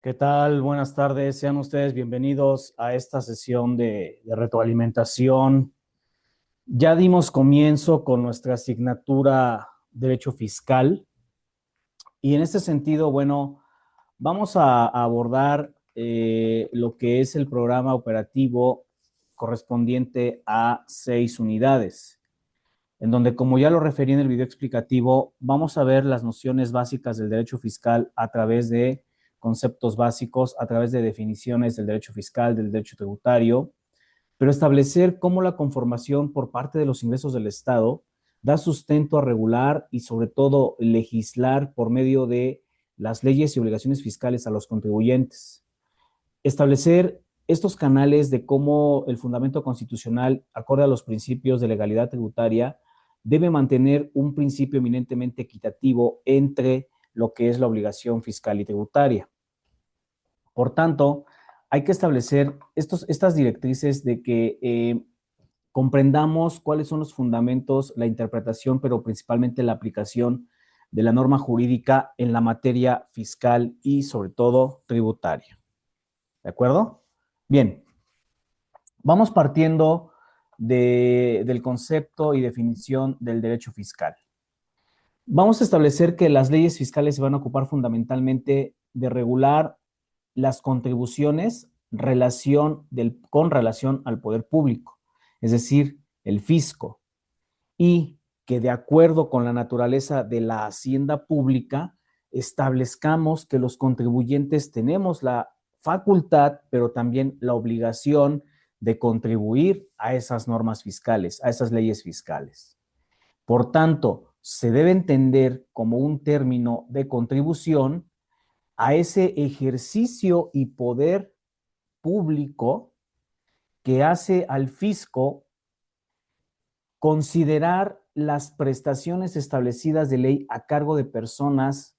¿Qué tal? Buenas tardes. Sean ustedes bienvenidos a esta sesión de retroalimentación. Ya dimos comienzo con nuestra asignatura Derecho Fiscal y en este sentido, bueno, vamos a abordar lo que es el programa operativo correspondiente a 6 unidades, en donde, como ya lo referí en el video explicativo, vamos a ver las nociones básicas del derecho fiscal a través de conceptos básicos, a través de definiciones del derecho fiscal, del derecho tributario, pero establecer cómo la conformación por parte de los ingresos del Estado da sustento a regular y sobre todo legislar por medio de las leyes y obligaciones fiscales a los contribuyentes. Establecer estos canales de cómo el fundamento constitucional, acorde a los principios de legalidad tributaria, debe mantener un principio eminentemente equitativo entre lo que es la obligación fiscal y tributaria. Por tanto, hay que establecer estas directrices de que comprendamos cuáles son los fundamentos, la interpretación, pero principalmente la aplicación de la norma jurídica en la materia fiscal y sobre todo tributaria. ¿De acuerdo? Bien, vamos partiendo del concepto y definición del derecho fiscal. Vamos a establecer que las leyes fiscales se van a ocupar fundamentalmente de regular las contribuciones con relación al poder público, es decir, el fisco, y que de acuerdo con la naturaleza de la hacienda pública, establezcamos que los contribuyentes tenemos la facultad, pero también la obligación de contribuir a esas normas fiscales, a esas leyes fiscales. Por tanto, se debe entender como un término de contribución a ese ejercicio y poder público que hace al fisco considerar las prestaciones establecidas de ley a cargo de personas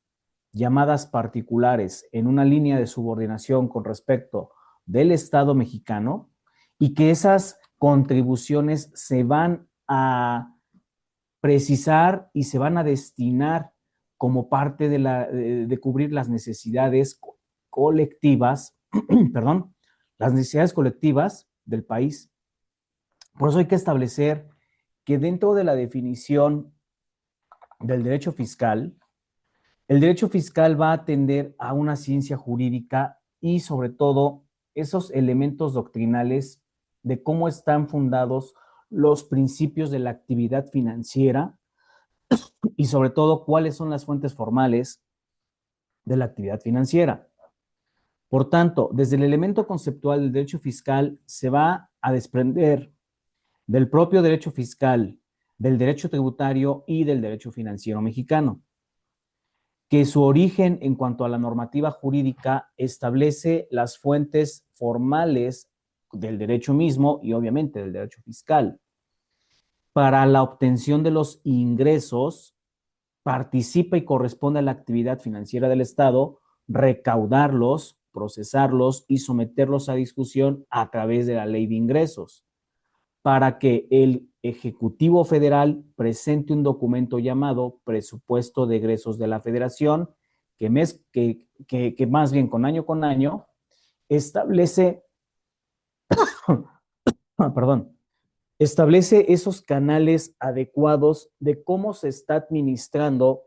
llamadas particulares en una línea de subordinación con respecto del Estado mexicano y que esas contribuciones se van a precisar y se van a destinar como parte de cubrir las necesidades colectivas, perdón, las necesidades colectivas del país. Por eso hay que establecer que dentro de la definición del derecho fiscal, el derecho fiscal va a atender a una ciencia jurídica y sobre todo esos elementos doctrinales de cómo están fundados los principios de la actividad financiera y sobre todo cuáles son las fuentes formales de la actividad financiera. Por tanto, desde el elemento conceptual del derecho fiscal se va a desprender del propio derecho fiscal, del derecho tributario y del derecho financiero mexicano, que su origen en cuanto a la normativa jurídica establece las fuentes formales del derecho mismo y obviamente del derecho fiscal. Para la obtención de los ingresos, participa y corresponde a la actividad financiera del Estado recaudarlos, procesarlos y someterlos a discusión a través de la ley de ingresos, para que el Ejecutivo Federal presente un documento llamado Presupuesto de Egresos de la Federación, que más bien con año establece, perdón, establece esos canales adecuados de cómo se está administrando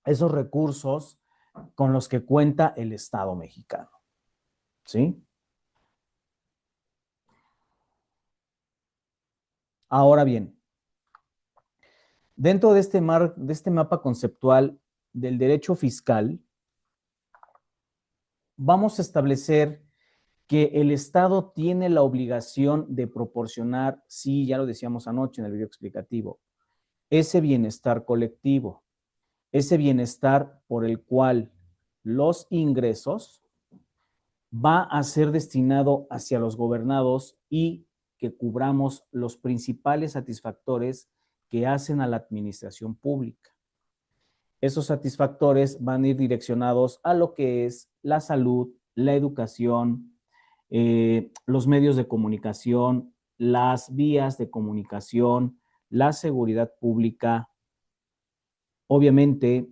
esos recursos con los que cuenta el Estado mexicano. ¿Sí? Ahora bien, dentro de este mapa conceptual del derecho fiscal, vamos a establecer que el Estado tiene la obligación de proporcionar, sí, ya lo decíamos anoche en el video explicativo, ese bienestar colectivo, ese bienestar por el cual los ingresos va a ser destinado hacia los gobernados y que cubramos los principales satisfactores que hacen a la administración pública. Esos satisfactores van a ir direccionados a lo que es la salud, la educación, los medios de comunicación, las vías de comunicación, la seguridad pública, obviamente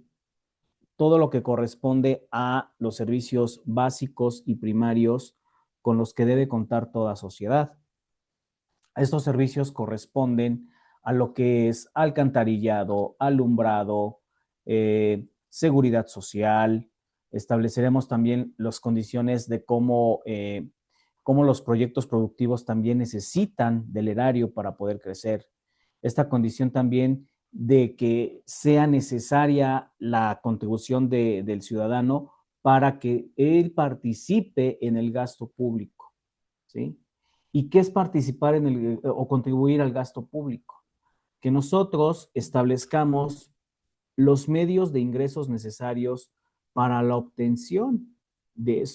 todo lo que corresponde a los servicios básicos y primarios con los que debe contar toda sociedad. Estos servicios corresponden a lo que es alcantarillado, alumbrado, seguridad social. Estableceremos también las condiciones de cómo los proyectos productivos también necesitan del erario para poder crecer. Esta condición también de que sea necesaria la contribución del ciudadano para que él participe en el gasto público, ¿sí? ¿Y qué es participar o contribuir al gasto público? Que nosotros establezcamos los medios de ingresos necesarios para la obtención de,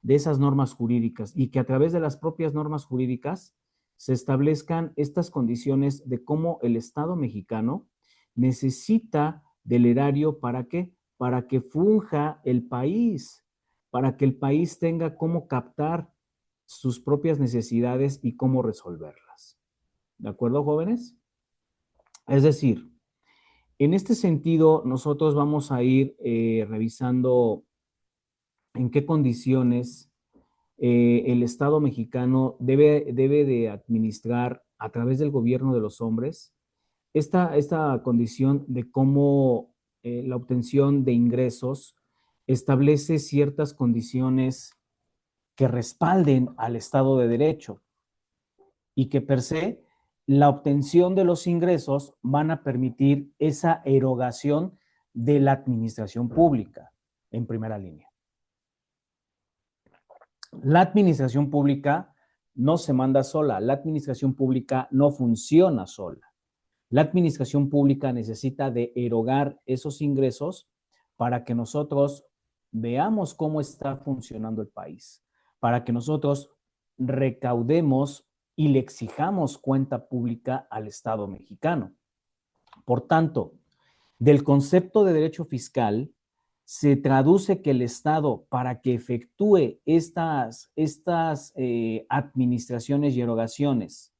de esas normas jurídicas y que a través de las propias normas jurídicas se establezcan estas condiciones de cómo el Estado mexicano necesita del erario ¿para qué? Para que funja el país, para que el país tenga cómo captar sus propias necesidades y cómo resolverlas. ¿De acuerdo, jóvenes? Es decir, en este sentido, nosotros vamos a ir revisando en qué condiciones el Estado mexicano debe de administrar a través del gobierno de los hombres esta condición de cómo la obtención de ingresos establece ciertas condiciones que respalden al Estado de Derecho y que per se la obtención de los ingresos van a permitir esa erogación de la administración pública en primera línea. La administración pública no se manda sola, la administración pública no funciona sola. La administración pública necesita de erogar esos ingresos para que nosotros veamos cómo está funcionando el país, para que nosotros recaudemos y le exijamos cuenta pública al Estado mexicano. Por tanto, del concepto de derecho fiscal se traduce que el Estado, para que efectúe estas administraciones y erogaciones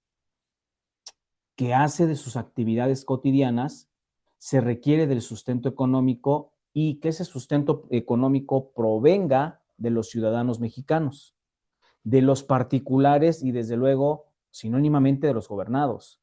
que hace de sus actividades cotidianas, se requiere del sustento económico y que ese sustento económico provenga de los ciudadanos mexicanos, de los particulares y desde luego sinónimamente de los gobernados,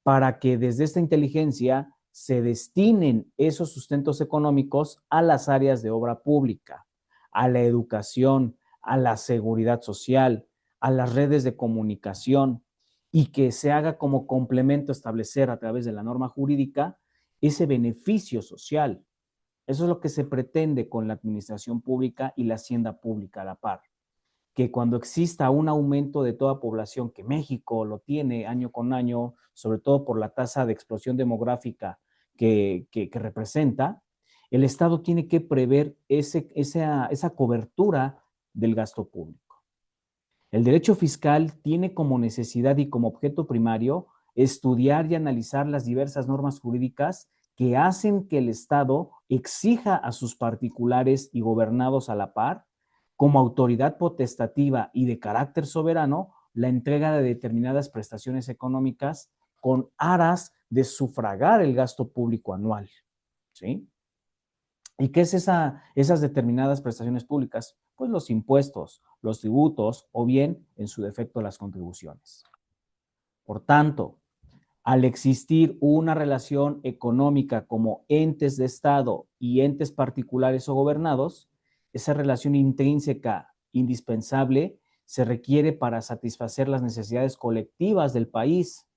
para que desde esta inteligencia se destinen esos sustentos económicos a las áreas de obra pública, a la educación, a la seguridad social, a las redes de comunicación, y que se haga como complemento establecer a través de la norma jurídica ese beneficio social. Eso es lo que se pretende con la administración pública y la hacienda pública a la par. Que cuando exista un aumento de toda población, que México lo tiene año con año, sobre todo por la tasa de explosión demográfica que representa, el Estado tiene que prever esa cobertura del gasto público. El derecho fiscal tiene como necesidad y como objeto primario estudiar y analizar las diversas normas jurídicas que hacen que el Estado exija a sus particulares y gobernados a la par, como autoridad potestativa y de carácter soberano, la entrega de determinadas prestaciones económicas con aras de sufragar el gasto público anual. ¿Sí? ¿Y qué es esas determinadas prestaciones públicas? Pues los impuestos, los tributos o bien, en su defecto, las contribuciones. Por tanto, al existir una relación económica como entes de Estado y entes particulares o gobernados, esa relación intrínseca, indispensable, se requiere para satisfacer las necesidades colectivas del país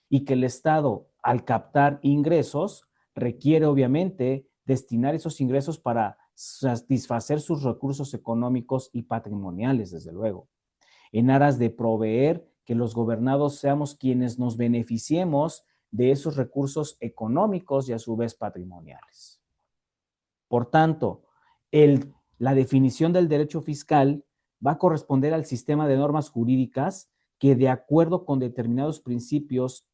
y que el Estado, al captar ingresos, requiere obviamente destinar esos ingresos para satisfacer sus recursos económicos y patrimoniales, desde luego, en aras de proveer que los gobernados seamos quienes nos beneficiemos de esos recursos económicos y a su vez patrimoniales. Por tanto, la definición del derecho fiscal va a corresponder al sistema de normas jurídicas que, de acuerdo con determinados principios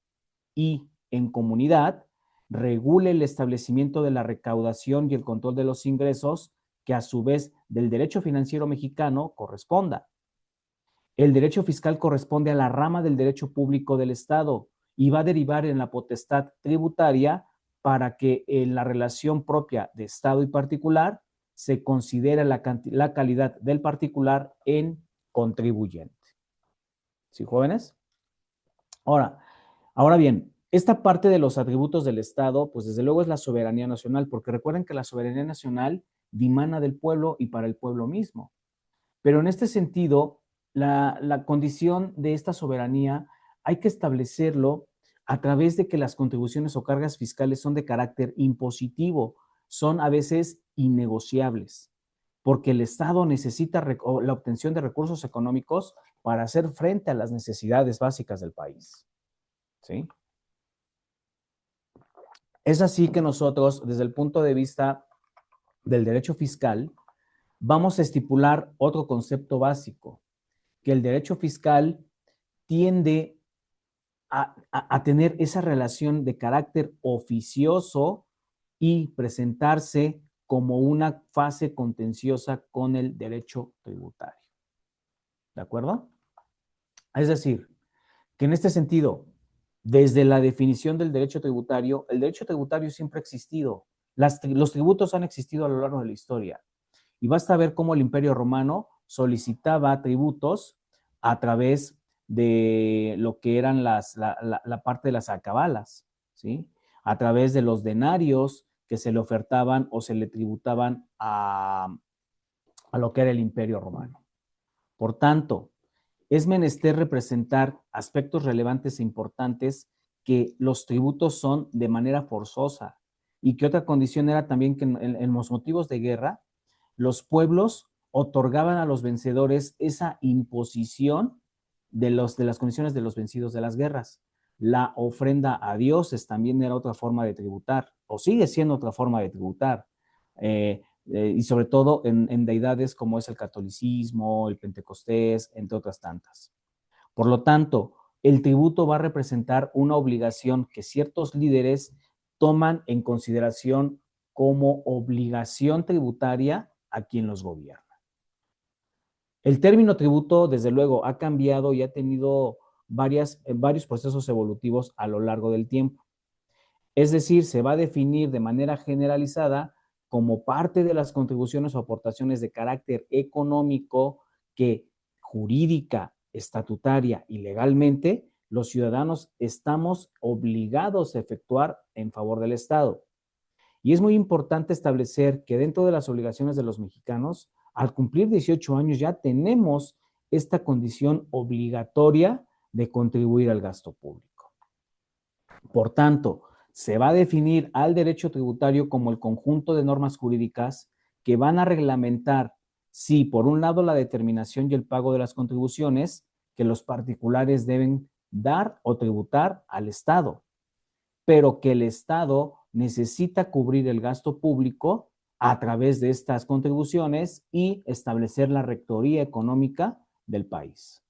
y en comunidad, regule el establecimiento de la recaudación y el control de los ingresos que a su vez del derecho financiero mexicano corresponda. El derecho fiscal corresponde a la rama del derecho público del Estado y va a derivar en la potestad tributaria para que en la relación propia de Estado y particular se considere la calidad del particular en contribuyente. ¿Sí, jóvenes? Ahora bien, esta parte de los atributos del Estado, pues desde luego es la soberanía nacional, porque recuerden que la soberanía nacional dimana del pueblo y para el pueblo mismo. Pero en este sentido, la condición de esta soberanía hay que establecerlo a través de que las contribuciones o cargas fiscales son de carácter impositivo, son a veces innegociables, porque el Estado necesita la obtención de recursos económicos para hacer frente a las necesidades básicas del país. ¿Sí? Es así que nosotros, desde el punto de vista del derecho fiscal, vamos a estipular otro concepto básico, que el derecho fiscal tiende a tener esa relación de carácter oficioso y presentarse como una fase contenciosa con el derecho tributario. ¿De acuerdo? Es decir, que en este sentido, desde la definición del derecho tributario, el derecho tributario siempre ha existido. Los tributos han existido a lo largo de la historia. Y basta ver cómo el Imperio Romano solicitaba tributos a través de lo que eran la parte de las alcabalas, ¿sí? A través de los denarios que se le ofertaban o se le tributaban a lo que era el Imperio Romano. Por tanto, es menester representar aspectos relevantes e importantes que los tributos son de manera forzosa y que otra condición era también que en los motivos de guerra, los pueblos otorgaban a los vencedores esa imposición de las condiciones de los vencidos de las guerras. La ofrenda a dioses también era otra forma de tributar, o sigue siendo otra forma de tributar. Y sobre todo en deidades como es el catolicismo, el pentecostés, entre otras tantas. Por lo tanto, el tributo va a representar una obligación que ciertos líderes toman en consideración como obligación tributaria a quien los gobierna. El término tributo, desde luego, ha cambiado y ha tenido varios procesos evolutivos a lo largo del tiempo. Es decir, se va a definir de manera generalizada como parte de las contribuciones o aportaciones de carácter económico que jurídica, estatutaria y legalmente los ciudadanos estamos obligados a efectuar en favor del Estado. Y es muy importante establecer que dentro de las obligaciones de los mexicanos, al cumplir 18 años ya tenemos esta condición obligatoria de contribuir al gasto público. Por tanto, se va a definir al derecho tributario como el conjunto de normas jurídicas que van a reglamentar, sí, por un lado, la determinación y el pago de las contribuciones que los particulares deben dar o tributar al Estado, pero que el Estado necesita cubrir el gasto público a través de estas contribuciones y establecer la rectoría económica del país.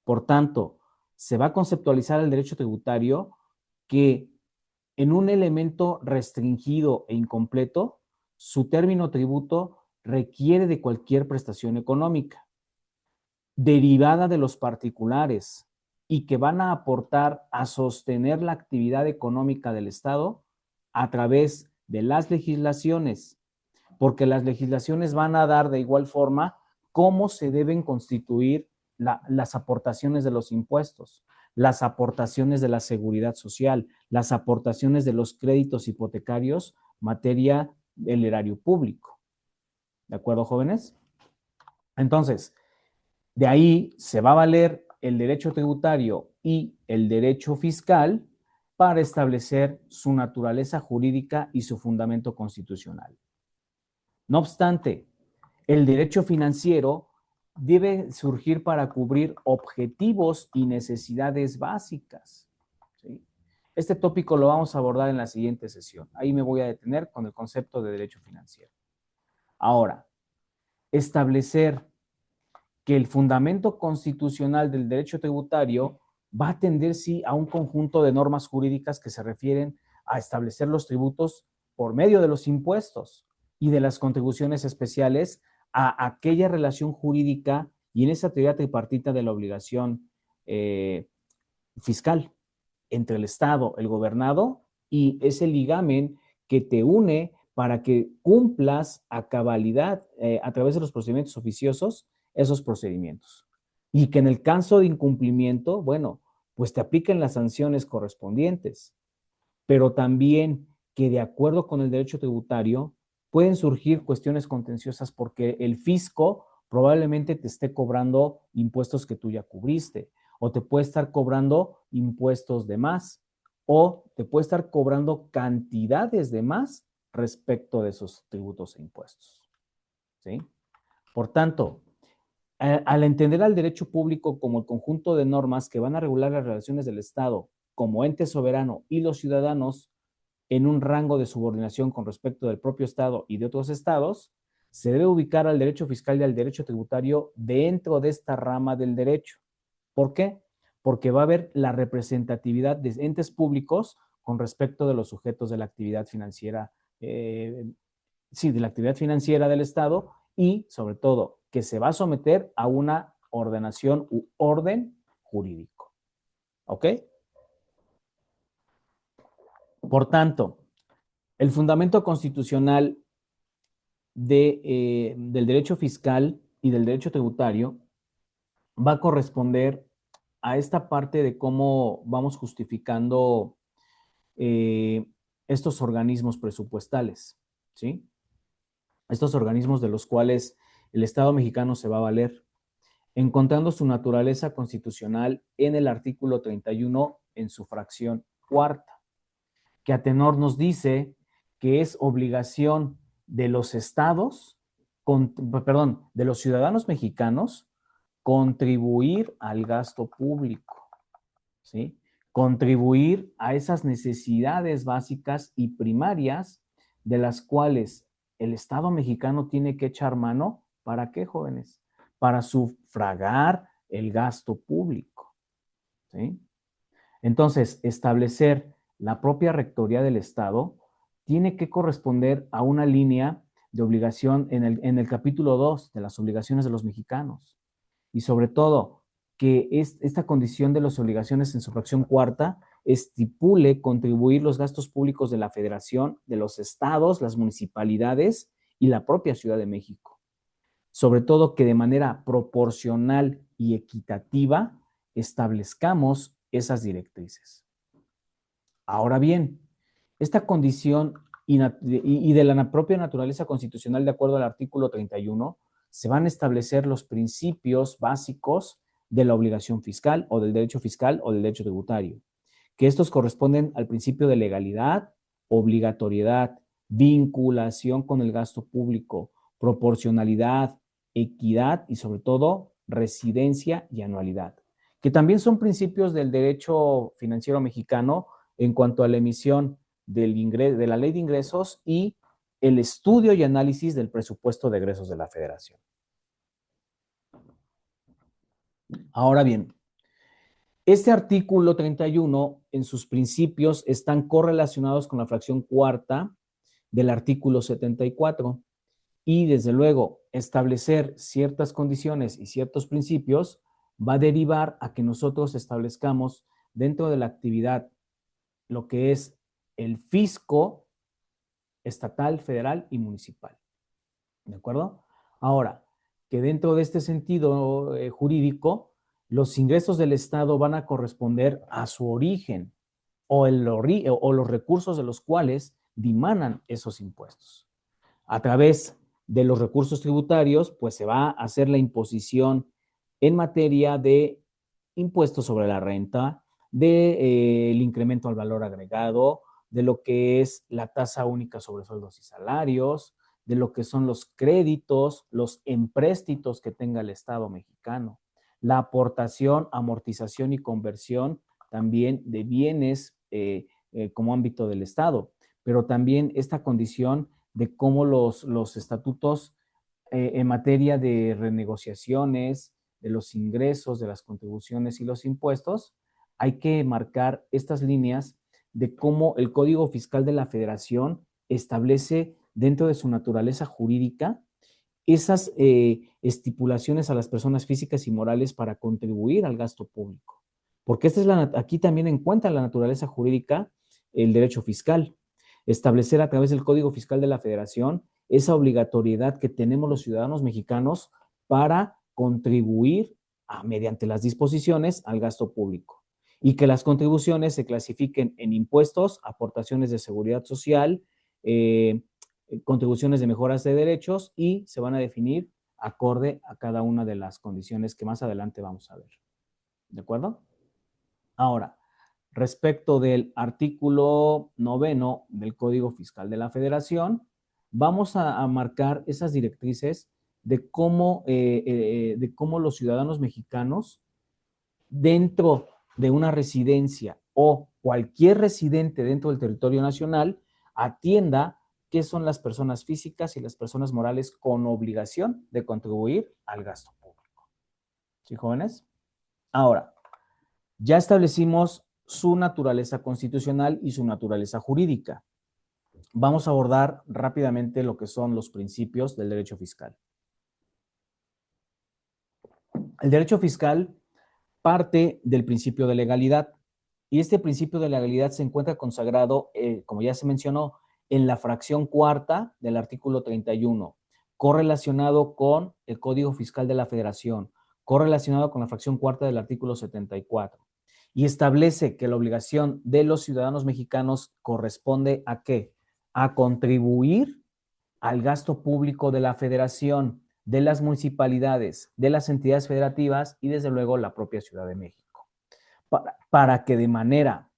Por tanto, se va a conceptualizar el derecho tributario que en un elemento restringido e incompleto, su término tributo requiere de cualquier prestación económica derivada de los particulares y que van a aportar a sostener la actividad económica del Estado a través de las legislaciones, porque las legislaciones van a dar de igual forma cómo se deben constituir las aportaciones de los impuestos, las aportaciones de la seguridad social, las aportaciones de los créditos hipotecarios, materia del erario público. ¿De acuerdo, jóvenes? Entonces, de ahí se va a valer el derecho tributario y el derecho fiscal para establecer su naturaleza jurídica y su fundamento constitucional. No obstante, el derecho financiero debe surgir para cubrir objetivos y necesidades básicas. ¿Sí? Este tópico lo vamos a abordar en la siguiente sesión. Ahí me voy a detener con el concepto de derecho financiero. Ahora, establecer que el fundamento constitucional del derecho tributario va a atender, sí, a un conjunto de normas jurídicas que se refieren a establecer los tributos por medio de los impuestos y de las contribuciones especiales a aquella relación jurídica y en esa teoría tripartita de la obligación fiscal entre el Estado, el gobernado y es el ligamen que te une para que cumplas a cabalidad a través de los procedimientos oficiosos esos procedimientos. Y que en el caso de incumplimiento, bueno, pues te apliquen las sanciones correspondientes, pero también que de acuerdo con el derecho tributario pueden surgir cuestiones contenciosas porque el fisco probablemente te esté cobrando impuestos que tú ya cubriste, o te puede estar cobrando impuestos de más, o te puede estar cobrando cantidades de más respecto de esos tributos e impuestos. ¿Sí? Por tanto, al entender al derecho público como el conjunto de normas que van a regular las relaciones del Estado como ente soberano y los ciudadanos en un rango de subordinación con respecto del propio Estado y de otros estados, se debe ubicar al derecho fiscal y al derecho tributario dentro de esta rama del derecho. ¿Por qué? Porque va a haber la representatividad de entes públicos con respecto de los sujetos de la actividad financiera, sí, de la actividad financiera del Estado y, sobre todo, que se va a someter a una ordenación u orden jurídico. ¿Ok? Por tanto, el fundamento constitucional del derecho fiscal y del derecho tributario va a corresponder a esta parte de cómo vamos justificando estos organismos presupuestales, ¿sí? Estos organismos de los cuales el Estado mexicano se va a valer, encontrando su naturaleza constitucional en el artículo 31 en su fracción cuarta, que a tenor nos dice que es obligación de los estados, perdón, de los ciudadanos mexicanos, contribuir al gasto público, ¿sí? Contribuir a esas necesidades básicas y primarias de las cuales el Estado mexicano tiene que echar mano. ¿Para qué, jóvenes? Para sufragar el gasto público, ¿sí? Entonces, establecer la propia rectoría del Estado tiene que corresponder a una línea de obligación en el capítulo 2 de las obligaciones de los mexicanos. Y sobre todo, que esta condición de las obligaciones en su fracción cuarta estipule contribuir los gastos públicos de la Federación, de los estados, las municipalidades y la propia Ciudad de México. Sobre todo que de manera proporcional y equitativa establezcamos esas directrices. Ahora bien, esta condición y de la propia naturaleza constitucional, de acuerdo al artículo 31, se van a establecer los principios básicos de la obligación fiscal o del derecho tributario, que estos corresponden al principio de legalidad, obligatoriedad, vinculación con el gasto público, proporcionalidad, equidad y sobre todo residencia y anualidad, que también son principios del derecho financiero mexicano en cuanto a la emisión de la ley de ingresos y el estudio y análisis del presupuesto de egresos de la Federación. Ahora bien, este artículo 31 en sus principios están correlacionados con la fracción cuarta del artículo 74 y desde luego establecer ciertas condiciones y ciertos principios va a derivar a que nosotros establezcamos dentro de la actividad lo que es el fisco estatal, federal y municipal. ¿De acuerdo? Ahora, que dentro de este sentido jurídico, los ingresos del Estado van a corresponder a su origen o los recursos de los cuales dimanan esos impuestos. A través de los recursos tributarios, pues se va a hacer la imposición en materia de impuestos sobre la renta, del incremento al valor agregado, de lo que es la tasa única sobre sueldos y salarios, de lo que son los créditos, los empréstitos que tenga el Estado mexicano, la aportación, amortización y conversión también de bienes como ámbito del Estado, pero también esta condición de cómo los estatutos en materia de renegociaciones, de los ingresos, de las contribuciones y los impuestos, hay que marcar estas líneas de cómo el Código Fiscal de la Federación establece dentro de su naturaleza jurídica esas estipulaciones a las personas físicas y morales para contribuir al gasto público. Porque esta es aquí también encuentra la naturaleza jurídica el derecho fiscal. Establecer a través del Código Fiscal de la Federación esa obligatoriedad que tenemos los ciudadanos mexicanos para contribuir mediante las disposiciones al gasto público y que las contribuciones se clasifiquen en impuestos, aportaciones de seguridad social, contribuciones de mejoras de derechos y se van a definir acorde a cada una de las condiciones que más adelante vamos a ver. ¿De acuerdo? Ahora, respecto del artículo 9 del Código Fiscal de la Federación, vamos a marcar esas directrices de cómo los ciudadanos mexicanos dentro de una residencia o cualquier residente dentro del territorio nacional atienda qué son las personas físicas y las personas morales con obligación de contribuir al gasto público. ¿Sí, jóvenes? Ahora, ya establecimos su naturaleza constitucional y su naturaleza jurídica. Vamos a abordar rápidamente lo que son los principios del derecho fiscal. El derecho fiscal parte del principio de legalidad y este principio de legalidad se encuentra consagrado, como ya se mencionó, en la fracción cuarta del artículo 31, correlacionado con el Código Fiscal de la Federación, correlacionado con la fracción cuarta del artículo 74. Y establece que la obligación de los ciudadanos mexicanos corresponde ¿a qué? A contribuir al gasto público de la federación, de las municipalidades, de las entidades federativas y desde luego la propia Ciudad de México. Para que de manera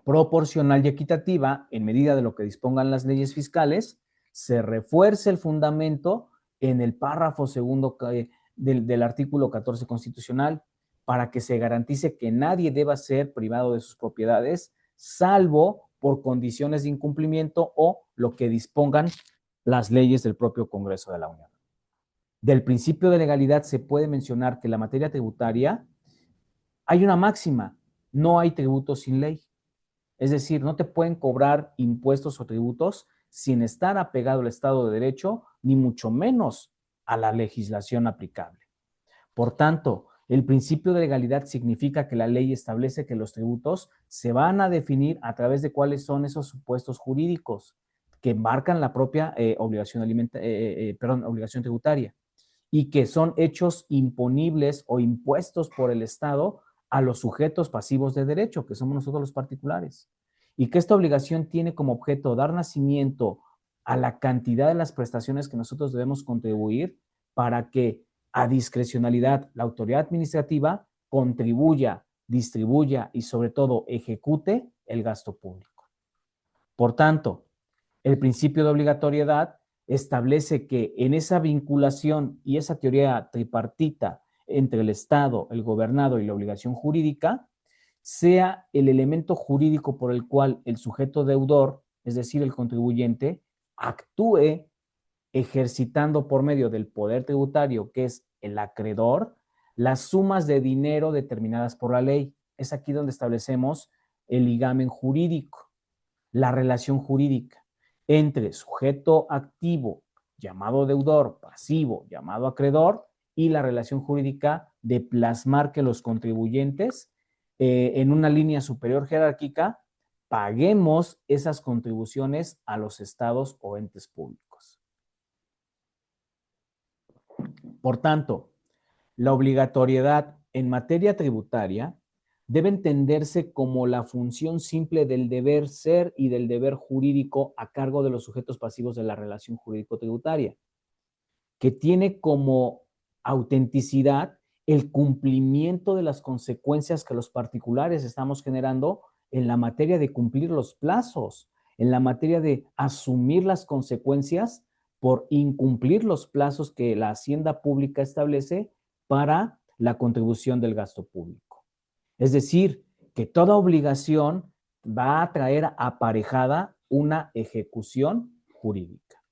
proporcional y equitativa, en medida de lo que dispongan las leyes fiscales, se refuerce el fundamento en el párrafo segundo del artículo 14 constitucional para que se garantice que nadie deba ser privado de sus propiedades, salvo por condiciones de incumplimiento o lo que dispongan las leyes del propio Congreso de la Unión. Del principio de legalidad se puede mencionar que en la materia tributaria hay una máxima, no hay tributo sin ley. Es decir, no te pueden cobrar impuestos o tributos sin estar apegado al Estado de Derecho, ni mucho menos a la legislación aplicable. Por tanto, el principio de legalidad significa que la ley establece que los tributos se van a definir a través de cuáles son esos supuestos jurídicos que marcan la propia obligación tributaria y que son hechos imponibles o impuestos por el Estado a los sujetos pasivos de derecho, que somos nosotros los particulares, y que esta obligación tiene como objeto dar nacimiento a la cantidad de las prestaciones que nosotros debemos contribuir para que a discrecionalidad la autoridad administrativa contribuya, distribuya y sobre todo ejecute el gasto público. Por tanto, el principio de obligatoriedad establece que en esa vinculación y esa teoría tripartita entre el Estado, el gobernado y la obligación jurídica, sea el elemento jurídico por el cual el sujeto deudor, es decir, el contribuyente, actúe ejercitando por medio del poder tributario, que es el acreedor, las sumas de dinero determinadas por la ley. Es aquí donde establecemos el ligamen jurídico, la relación jurídica entre sujeto activo, llamado deudor, pasivo, llamado acreedor, y la relación jurídica de plasmar que los contribuyentes, en una línea superior jerárquica, paguemos esas contribuciones a los estados o entes públicos. Por tanto, la obligatoriedad en materia tributaria debe entenderse como la función simple del deber ser y del deber jurídico a cargo de los sujetos pasivos de la relación jurídico-tributaria, que tiene como autenticidad el cumplimiento de las consecuencias que los particulares estamos generando en la materia de cumplir los plazos, en la materia de asumir las consecuencias por incumplir los plazos que la hacienda pública establece para la contribución del gasto público. Es decir, que toda obligación va a traer aparejada una ejecución jurídica.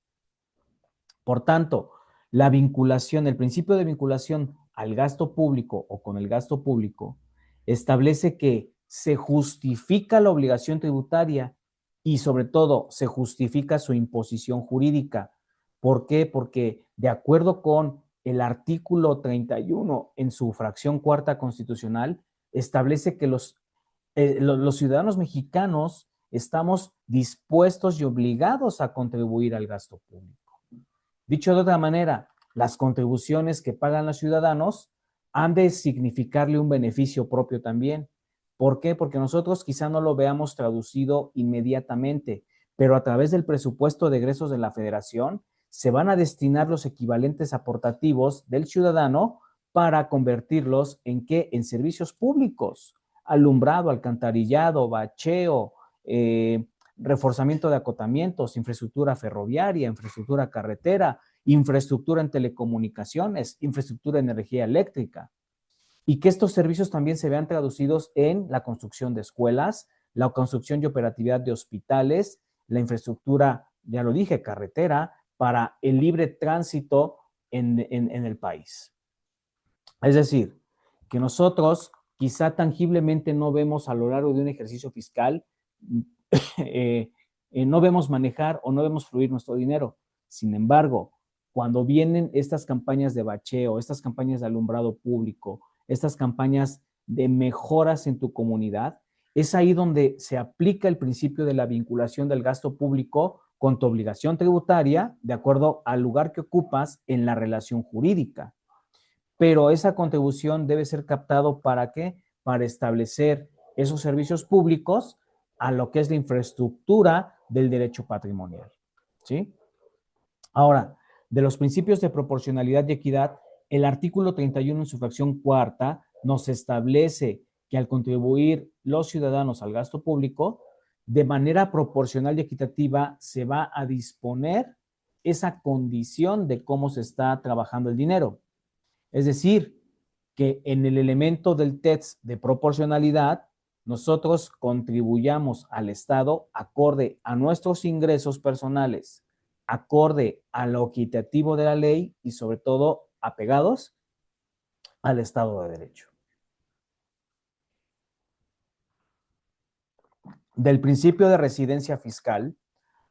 Por tanto, la vinculación, el principio de vinculación al gasto público o con el gasto público establece que se justifica la obligación tributaria y sobre todo se justifica su imposición jurídica. ¿Por qué? Porque de acuerdo con el artículo 31 en su fracción cuarta constitucional, establece que los ciudadanos mexicanos estamos dispuestos y obligados a contribuir al gasto público. Dicho de otra manera, las contribuciones que pagan los ciudadanos han de significarle un beneficio propio también. ¿Por qué? Porque nosotros quizá no lo veamos traducido inmediatamente, pero a través del presupuesto de egresos de la Federación se van a destinar los equivalentes aportativos del ciudadano para convertirlos ¿en qué? En servicios públicos, alumbrado, alcantarillado, bacheo, reforzamiento de acotamientos, infraestructura ferroviaria, infraestructura carretera, infraestructura en telecomunicaciones, infraestructura en energía eléctrica. Y que estos servicios también se vean traducidos en la construcción de escuelas, la construcción y operatividad de hospitales, la infraestructura, ya lo dije, carretera, para el libre tránsito en el país. Es decir, que nosotros quizá tangiblemente no vemos a lo largo de un ejercicio fiscal, no vemos manejar o no vemos fluir nuestro dinero. Sin embargo, cuando vienen estas campañas de bacheo, estas campañas de alumbrado público, estas campañas de mejoras en tu comunidad, es ahí donde se aplica el principio de la vinculación del gasto público con tu obligación tributaria de acuerdo al lugar que ocupas en la relación jurídica. Pero esa contribución debe ser captado ¿para qué? Para establecer esos servicios públicos a lo que es la infraestructura del derecho patrimonial, ¿sí? Ahora, de los principios de proporcionalidad y equidad, el artículo 31 en su fracción cuarta nos establece que al contribuir los ciudadanos al gasto público, de manera proporcional y equitativa se va a disponer esa condición de cómo se está trabajando el dinero. Es decir, que en el elemento del test de proporcionalidad, nosotros contribuyamos al Estado acorde a nuestros ingresos personales, acorde a lo equitativo de la ley y sobre todo apegados al Estado de Derecho. Del principio de residencia fiscal,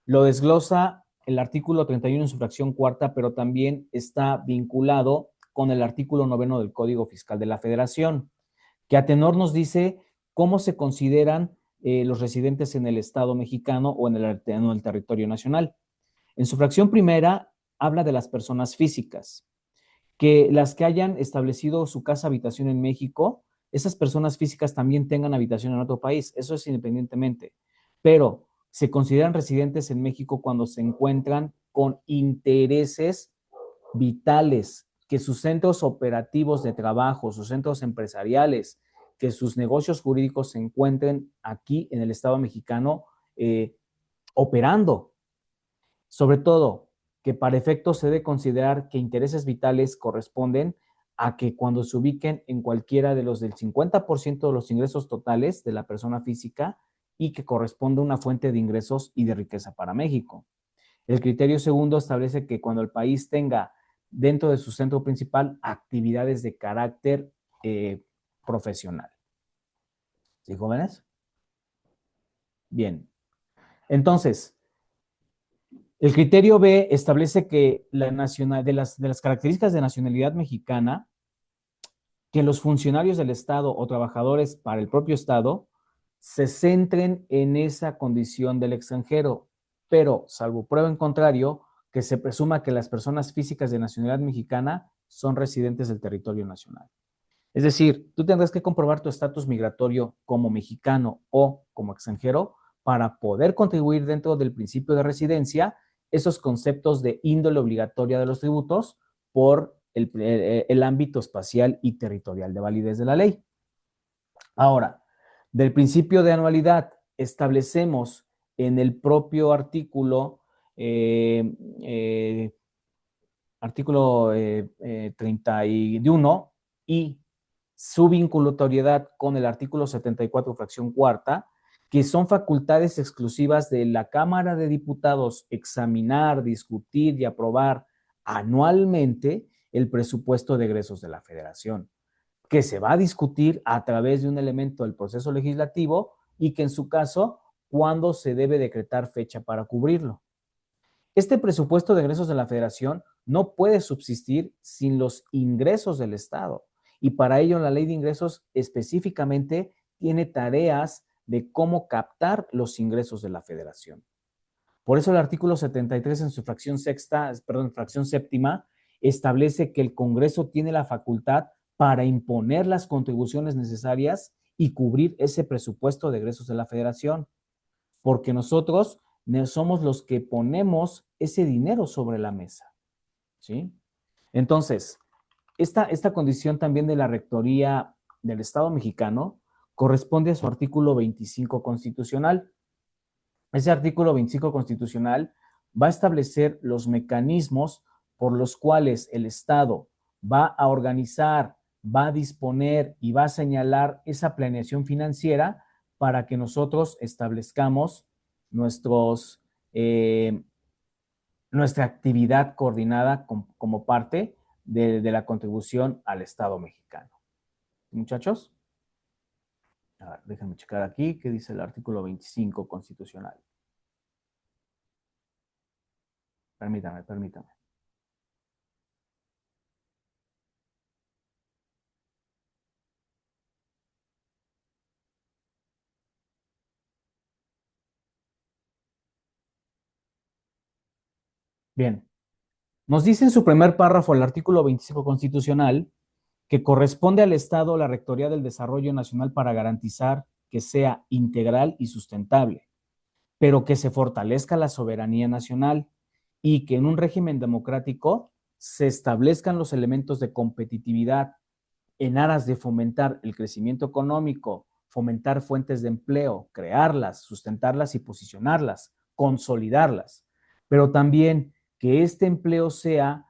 lo desglosa el artículo 31 en su fracción cuarta, pero también está vinculado con el artículo 9 del Código Fiscal de la Federación, que a tenor nos dice cómo se consideran los residentes en el Estado mexicano o en el territorio nacional. En su fracción primera habla de las personas físicas, que las que hayan establecido su casa habitación en México, esas personas físicas también tengan habitación en otro país, eso es independientemente, pero se consideran residentes en México cuando se encuentran con intereses vitales, que sus centros operativos de trabajo, sus centros empresariales, que sus negocios jurídicos se encuentren aquí en el Estado mexicano operando. Sobre todo, que para efecto se debe considerar que intereses vitales corresponden a que cuando se ubiquen en cualquiera de los del 50% de los ingresos totales de la persona física y que corresponde a una fuente de ingresos y de riqueza para México. El criterio segundo establece que cuando el país tenga dentro de su centro principal actividades de carácter profesional. ¿Sí, jóvenes? Bien. Entonces, el criterio B establece que de las características de nacionalidad mexicana, que los funcionarios del Estado o trabajadores para el propio Estado se centren en esa condición del extranjero, pero salvo prueba en contrario, que se presuma que las personas físicas de nacionalidad mexicana son residentes del territorio nacional. Es decir, tú tendrás que comprobar tu estatus migratorio como mexicano o como extranjero para poder contribuir dentro del principio de residencia esos conceptos de índole obligatoria de los tributos por el ámbito espacial y territorial de validez de la ley. Ahora, del principio de anualidad establecemos en el propio artículo 31 y su vinculatoriedad con el artículo 74, fracción cuarta, que son facultades exclusivas de la Cámara de Diputados examinar, discutir y aprobar anualmente el presupuesto de egresos de la Federación, que se va a discutir a través de un elemento del proceso legislativo y que en su caso, cuándo se debe decretar fecha para cubrirlo. Este presupuesto de egresos de la Federación no puede subsistir sin los ingresos del Estado y para ello la ley de ingresos específicamente tiene tareas de cómo captar los ingresos de la federación. Por eso el artículo 73 en su fracción séptima establece que el Congreso tiene la facultad para imponer las contribuciones necesarias y cubrir ese presupuesto de egresos de la federación, porque nosotros somos los que ponemos ese dinero sobre la mesa, ¿sí? Entonces, esta condición también de la rectoría del Estado mexicano corresponde a su artículo 25 constitucional. Ese artículo 25 constitucional va a establecer los mecanismos por los cuales el Estado va a organizar, va a disponer y va a señalar esa planeación financiera para que nosotros establezcamos nuestra actividad coordinada como parte de la contribución al Estado mexicano. Muchachos, a ver, déjenme checar aquí qué dice el artículo 25 constitucional. Permítame. Bien, nos dice en su primer párrafo el artículo 25 constitucional que corresponde al Estado la Rectoría del Desarrollo Nacional para garantizar que sea integral y sustentable, pero que se fortalezca la soberanía nacional y que en un régimen democrático se establezcan los elementos de competitividad en aras de fomentar el crecimiento económico, fomentar fuentes de empleo, crearlas, sustentarlas y posicionarlas, consolidarlas, pero también que este empleo sea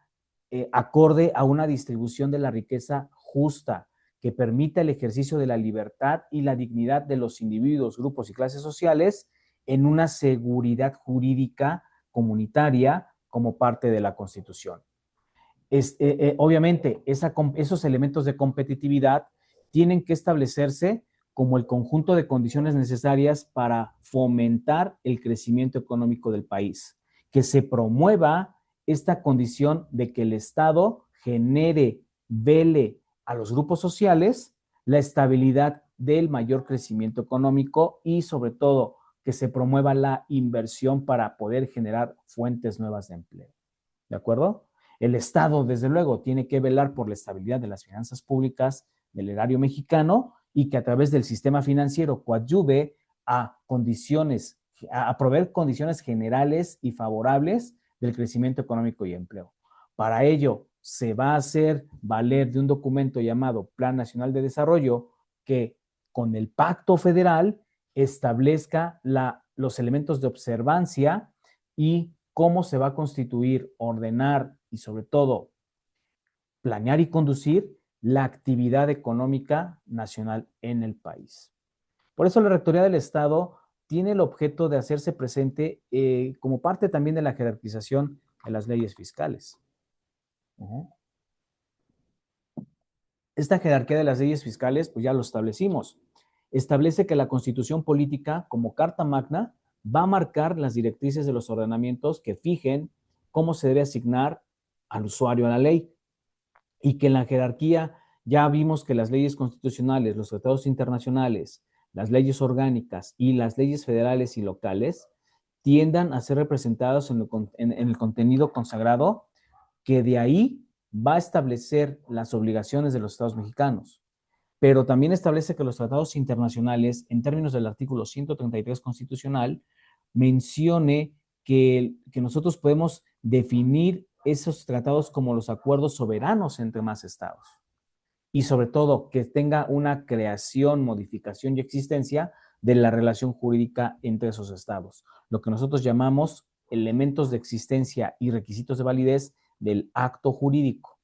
acorde a una distribución de la riqueza justa, que permita el ejercicio de la libertad y la dignidad de los individuos, grupos y clases sociales en una seguridad jurídica comunitaria como parte de la Constitución. Obviamente, esos elementos de competitividad tienen que establecerse como el conjunto de condiciones necesarias para fomentar el crecimiento económico del país, que se promueva esta condición de que el Estado genere, vele a los grupos sociales la estabilidad del mayor crecimiento económico y sobre todo que se promueva la inversión para poder generar fuentes nuevas de empleo. ¿De acuerdo? El Estado, desde luego, tiene que velar por la estabilidad de las finanzas públicas del erario mexicano y que a través del sistema financiero coadyuve a proveer condiciones generales y favorables del crecimiento económico y empleo. Para ello, se va a hacer valer de un documento llamado Plan Nacional de Desarrollo que con el Pacto Federal establezca los elementos de observancia y cómo se va a constituir, ordenar y sobre todo planear y conducir la actividad económica nacional en el país. Por eso la Rectoría del Estado tiene el objeto de hacerse presente como parte también de la jerarquización de las leyes fiscales. Esta jerarquía de las leyes fiscales, pues ya lo establecimos. Establece que la Constitución política, como Carta Magna, va a marcar las directrices de los ordenamientos que fijen cómo se debe asignar al usuario a la ley y que en la jerarquía ya vimos que las leyes constitucionales, los tratados internacionales, las leyes orgánicas y las leyes federales y locales tiendan a ser representados en el contenido consagrado que de ahí va a establecer las obligaciones de los estados mexicanos, pero también establece que los tratados internacionales, en términos del artículo 133 constitucional, mencione que nosotros podemos definir esos tratados como los acuerdos soberanos entre más estados. Y sobre todo, que tenga una creación, modificación y existencia de la relación jurídica entre esos estados. Lo que nosotros llamamos elementos de existencia y requisitos de validez del acto jurídico.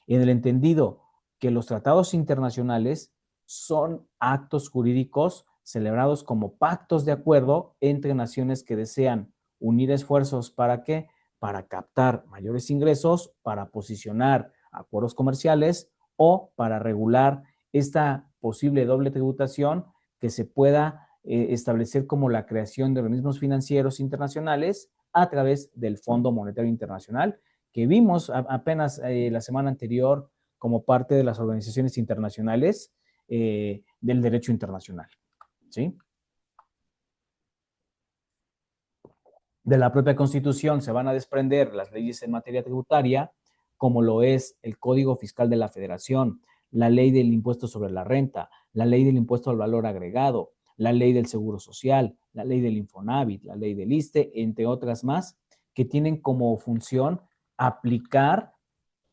En el entendido que los tratados internacionales son actos jurídicos celebrados como pactos de acuerdo entre naciones que desean unir esfuerzos para ¿qué? Para captar mayores ingresos, para posicionar acuerdos comerciales o para regular esta posible doble tributación que se pueda establecer como la creación de organismos financieros internacionales a través del Fondo Monetario Internacional, que vimos apenas la semana anterior como parte de las organizaciones internacionales del derecho internacional. ¿Sí? de la propia Constitución se van a desprender las leyes en materia tributaria, como lo es el Código Fiscal de la Federación, la ley del impuesto sobre la renta, la ley del impuesto al valor agregado, la ley del seguro social, la ley del Infonavit, la ley del ISSSTE, entre otras más, que tienen como función aplicar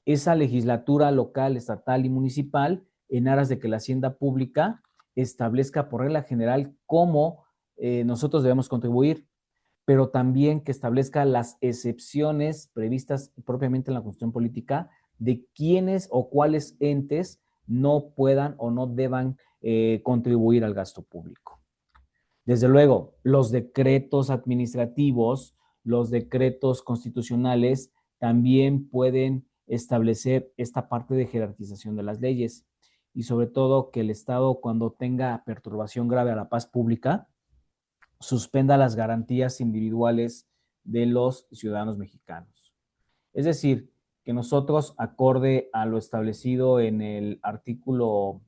esa legislatura local, estatal y municipal en aras de que la hacienda pública establezca por regla general cómo nosotros debemos contribuir, pero también que establezca las excepciones previstas propiamente en la Constitución Política de quiénes o cuáles entes no puedan o no deban contribuir al gasto público. Desde luego, los decretos administrativos, los decretos constitucionales también pueden establecer esta parte de jerarquización de las leyes y sobre todo que el Estado, cuando tenga perturbación grave a la paz pública, suspenda las garantías individuales de los ciudadanos mexicanos. Es decir, que nosotros, acorde a lo establecido en el artículo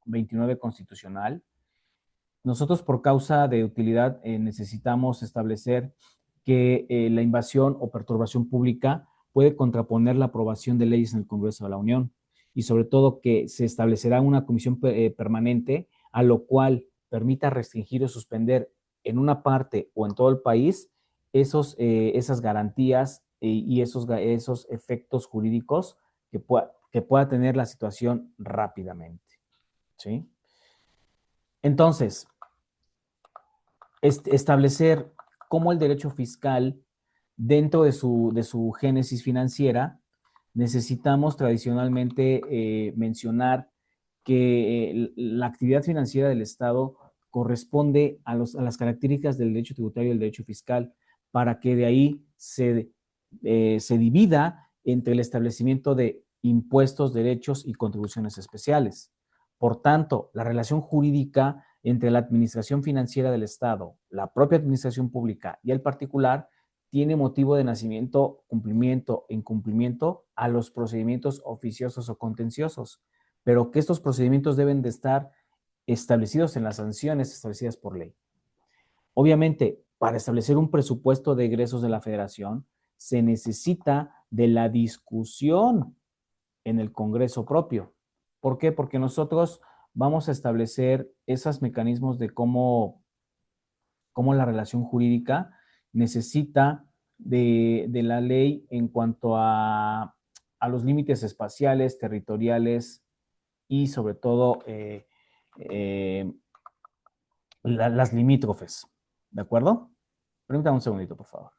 29 constitucional, nosotros por causa de utilidad necesitamos establecer que la invasión o perturbación pública puede contraponer la aprobación de leyes en el Congreso de la Unión y sobre todo que se establecerá una comisión permanente a lo cual permita restringir o suspender en una parte o en todo el país esas garantías y esos efectos jurídicos que pueda tener la situación rápidamente. ¿Sí? Entonces, establecer cómo el derecho fiscal, dentro de su génesis financiera, necesitamos tradicionalmente mencionar que la actividad financiera del Estado corresponde a las características del derecho tributario y del derecho fiscal, para que de ahí se divida entre el establecimiento de impuestos, derechos y contribuciones especiales. Por tanto, la relación jurídica entre la administración financiera del Estado, la propia administración pública y el particular tiene motivo de nacimiento, cumplimiento e incumplimiento a los procedimientos oficiosos o contenciosos, pero que estos procedimientos deben de estar establecidos en las sanciones establecidas por ley. Obviamente, para establecer un presupuesto de egresos de la Federación, se necesita de la discusión en el Congreso propio. ¿Por qué? Porque nosotros vamos a establecer esos mecanismos de cómo la relación jurídica necesita de la ley en cuanto a los límites espaciales, territoriales y sobre todo eh, las limítrofes. ¿De acuerdo? Permítame un segundito, por favor.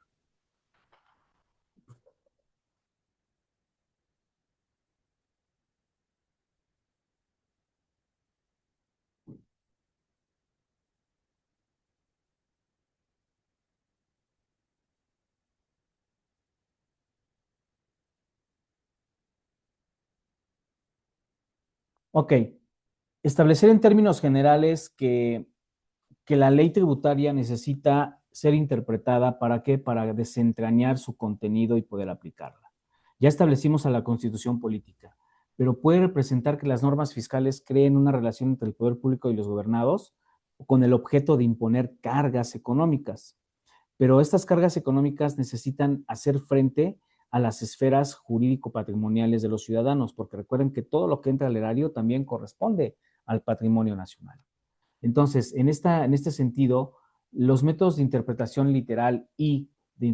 Ok. Establecer en términos generales que la ley tributaria necesita ser interpretada ¿para qué? Para desentrañar su contenido y poder aplicarla. Ya establecimos a la Constitución política, pero puede representar que las normas fiscales creen una relación entre el poder público y los gobernados con el objeto de imponer cargas económicas. Pero estas cargas económicas necesitan hacer frente a las esferas jurídico-patrimoniales de los ciudadanos, porque recuerden que todo lo que entra al erario también corresponde al patrimonio nacional. Entonces, en este sentido, los métodos de interpretación literal y de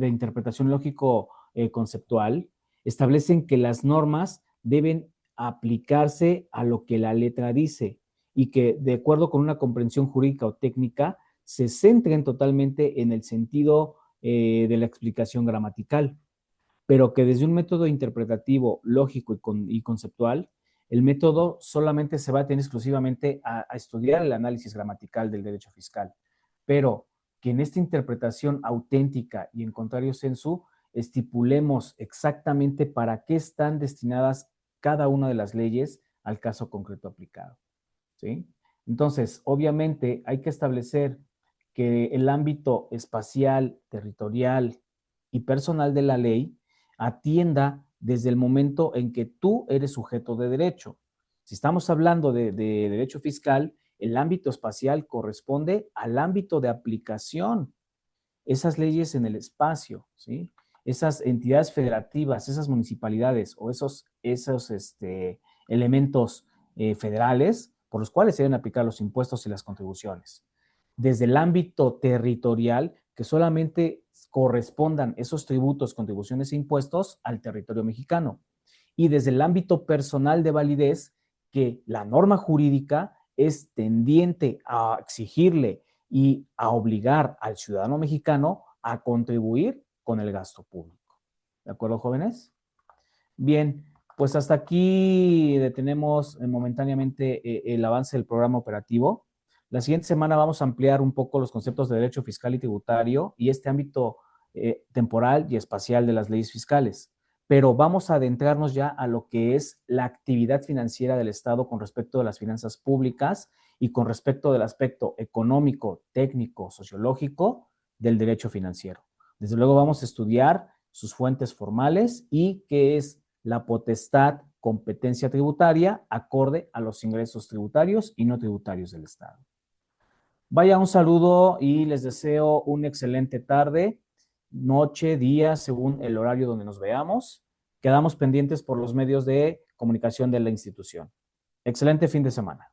interpretación lógico-conceptual establecen que las normas deben aplicarse a lo que la letra dice y que, de acuerdo con una comprensión jurídica o técnica, se centren totalmente en el sentido de la explicación gramatical, pero que desde un método interpretativo, lógico y conceptual, el método solamente se va a tener exclusivamente a estudiar el análisis gramatical del derecho fiscal, pero que en esta interpretación auténtica y en contrario sensu estipulemos exactamente para qué están destinadas cada una de las leyes al caso concreto aplicado. ¿Sí? Entonces, obviamente hay que establecer que el ámbito espacial, territorial y personal de la ley atienda desde el momento en que tú eres sujeto de derecho. Si estamos hablando de derecho fiscal, el ámbito espacial corresponde al ámbito de aplicación esas leyes en el espacio, ¿sí? Esas entidades federativas, esas municipalidades o esos elementos federales por los cuales se deben aplicar los impuestos y las contribuciones. Desde el ámbito territorial, que solamente correspondan esos tributos, contribuciones e impuestos al territorio mexicano. Y desde el ámbito personal de validez, que la norma jurídica es tendiente a exigirle y a obligar al ciudadano mexicano a contribuir con el gasto público. ¿De acuerdo, jóvenes? Bien, pues hasta aquí detenemos momentáneamente el avance del programa operativo. La siguiente semana vamos a ampliar un poco los conceptos de derecho fiscal y tributario y este ámbito temporal y espacial de las leyes fiscales. Pero vamos a adentrarnos ya a lo que es la actividad financiera del Estado con respecto de las finanzas públicas y con respecto del aspecto económico, técnico, sociológico del derecho financiero. Desde luego vamos a estudiar sus fuentes formales y qué es la potestad, competencia tributaria acorde a los ingresos tributarios y no tributarios del Estado. Vaya, un saludo y les deseo una excelente tarde, noche, día, según el horario donde nos veamos. Quedamos pendientes por los medios de comunicación de la institución. Excelente fin de semana.